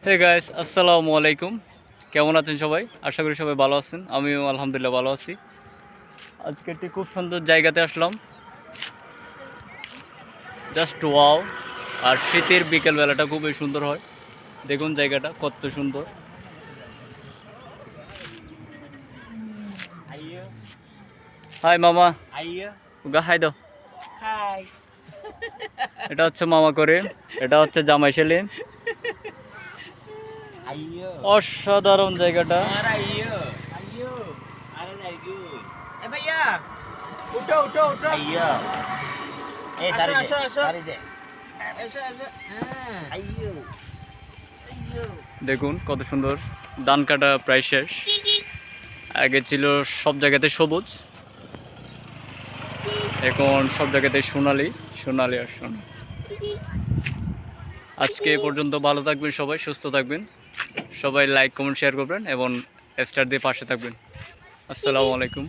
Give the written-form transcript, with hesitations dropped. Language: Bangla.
হে গাইস, আসসালামু আলাইকুম। কেমন আছেন সবাই? আশা করি সবাই ভালো আছেন। আমিও আলহামদুলিল্লাহ ভালো আছি। আজকে একটি খুব সুন্দর জায়গাতে আসলাম, জাস্ট ওয়াও। আর শীতের বিকেলবেলাটা খুবই সুন্দর হয়। দেখুন জায়গাটা কত সুন্দর। হাই মামা, গা হাই দাও। হাই। এটা হচ্ছে মামা করে, এটা হচ্ছে জামাই সেলিম। Ayo. অসাধারণ জায়গাটা। Mara ayo. Ayo. Ada lagi. Bhaiya. Uठो. Ayo. Tarik deh. Tarik deh. Ayo. Ayo. দেখুন কত সুন্দর। ধান কাটা প্রায় শেষ। আগে ছিল সব জায়গাতে সবুজ, এখন সব জায়গাতে সোনালি সোনালি আর সোনালি। আজকে এ পর্যন্ত। ভালো থাকবেন সবাই, সুস্থ থাকবেন সবাই, লাইক কমেন্ট শেয়ার করবেন এবং স্টার দিয়ে পাশে থাকবেন। আসসালামু আলাইকুম।